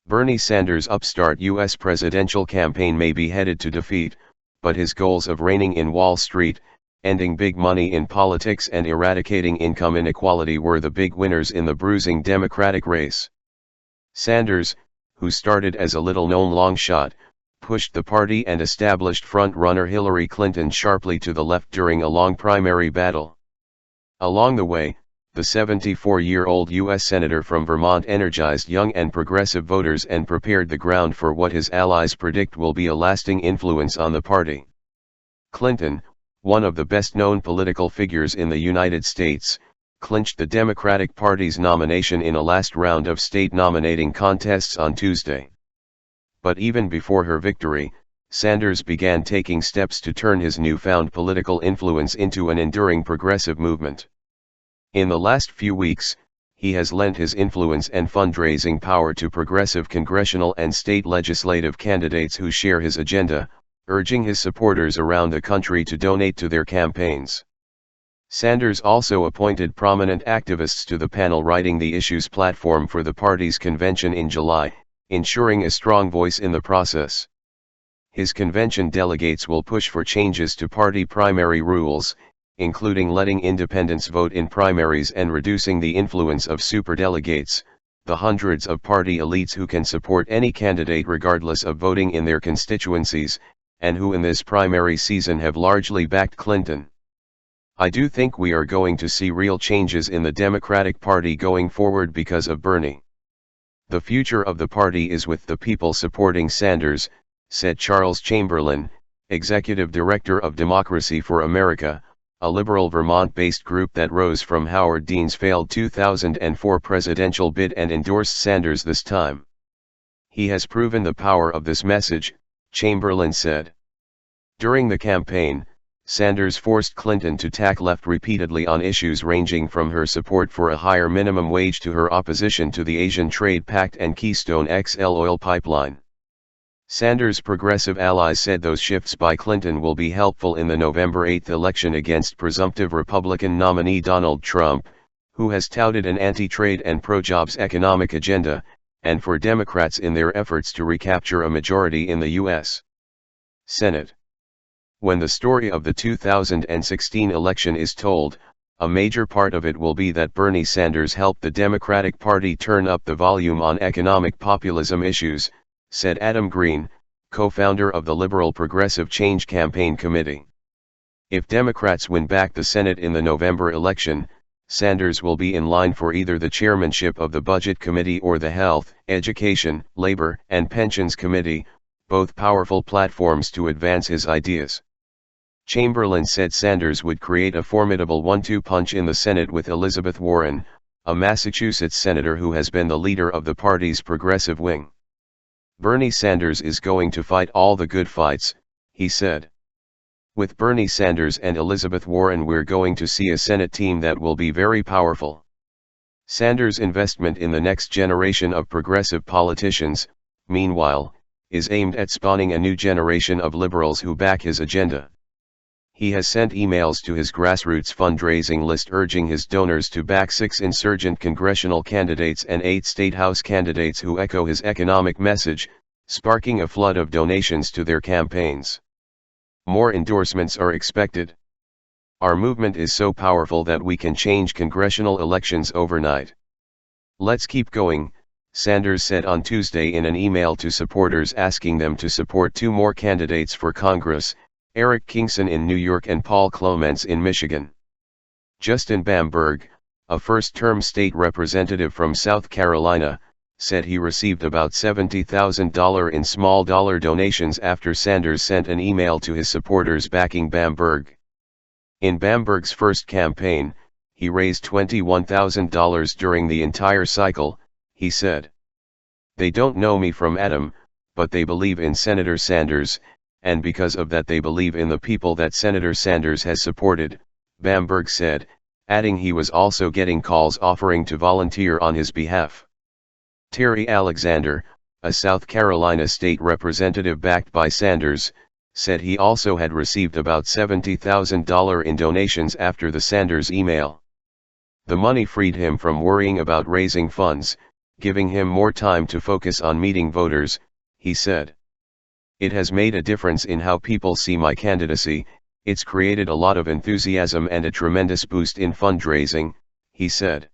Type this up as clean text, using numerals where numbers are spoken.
Bernie Sanders' upstart U.S. presidential campaign may be headed to defeat, but his goals of reining in Wall Street, ending big money in politics and eradicating income inequality were the big winners in the bruising Democratic race. Sanders, who started as a little-known long shot, pushed the party and established front-runner Hillary Clinton sharply to the left during a long primary battle. Along the way, the 74-year-old U.S. Senator from Vermont energized young and progressive voters and prepared the ground for what his allies predict will be a lasting influence on the party. Clinton, one of the best-known political figures in the United States, clinched the Democratic Party's nomination in a last round of state nominating contests on Tuesday. But even before her victory, Sanders began taking steps to turn his newfound political influence into an enduring progressive movement. In the last few weeks, he has lent his influence and fundraising power to progressive congressional and state legislative candidates who share his agenda, urging his supporters around the country to donate to their campaigns. Sanders also appointed prominent activists to the panel writing the issues platform for the party's convention in July, ensuring a strong voice in the process. His convention delegates will push for changes to party primary rules, including letting independents vote in primaries and reducing the influence of superdelegates, the hundreds of party elites who can support any candidate regardless of voting in their constituencies, and who in this primary season have largely backed Clinton. I do think we are going to see real changes in the Democratic Party going forward because of Bernie. The future of the party is with the people supporting Sanders, said Charles Chamberlain, executive director of Democracy for America, a liberal Vermont-based group that rose from Howard Dean's failed 2004 presidential bid and endorsed Sanders this time. He has proven the power of this message, Chamberlain said. During the campaign, Sanders forced Clinton to tack left repeatedly on issues ranging from her support for a higher minimum wage to her opposition to the Asian Trade Pact and Keystone XL oil pipeline. Sanders' progressive allies said those shifts by Clinton will be helpful in the November 8 election against presumptive Republican nominee Donald Trump, who has touted an anti-trade and pro-jobs economic agenda, and for Democrats in their efforts to recapture a majority in the U.S. Senate. When the story of the 2016 election is told, a major part of it will be that Bernie Sanders helped the Democratic Party turn up the volume on economic populism issues, said Adam Green, co-founder of the Liberal Progressive Change Campaign Committee. If Democrats win back the Senate in the November election, Sanders will be in line for either the chairmanship of the Budget Committee or the Health, Education, Labor, and Pensions Committee, both powerful platforms to advance his ideas. Chamberlain said Sanders would create a formidable one-two punch in the Senate with Elizabeth Warren, a Massachusetts senator who has been the leader of the party's progressive wing. Bernie Sanders is going to fight all the good fights, he said. With Bernie Sanders and Elizabeth Warren we're going to see a Senate team that will be very powerful. Sanders' investment in the next generation of progressive politicians, meanwhile, is aimed at spawning a new generation of liberals who back his agenda. He has sent emails to his grassroots fundraising list urging his donors to back 6 insurgent congressional candidates and 8 state house candidates who echo his economic message, sparking a flood of donations to their campaigns. More endorsements are expected. Our movement is so powerful that we can change congressional elections overnight. Let's keep going, Sanders said on Tuesday in an email to supporters asking them to support 2 more candidates for Congress, Eric Kingson in New York and Paul Clements in Michigan. Justin Bamberg, a first-term state representative from South Carolina, said he received about $70,000 in small dollar donations after Sanders sent an email to his supporters backing Bamberg. In Bamberg's first campaign, he raised $21,000 during the entire cycle, he said. They don't know me from Adam, but they believe in Senator Sanders, and because of that they believe in the people that Senator Sanders has supported, Bamberg said, adding he was also getting calls offering to volunteer on his behalf. Terry Alexander, a South Carolina state representative backed by Sanders, said he also had received about $70,000 in donations after the Sanders email. The money freed him from worrying about raising funds, giving him more time to focus on meeting voters, he said. It has made a difference in how people see my candidacy, it's created a lot of enthusiasm and a tremendous boost in fundraising, he said.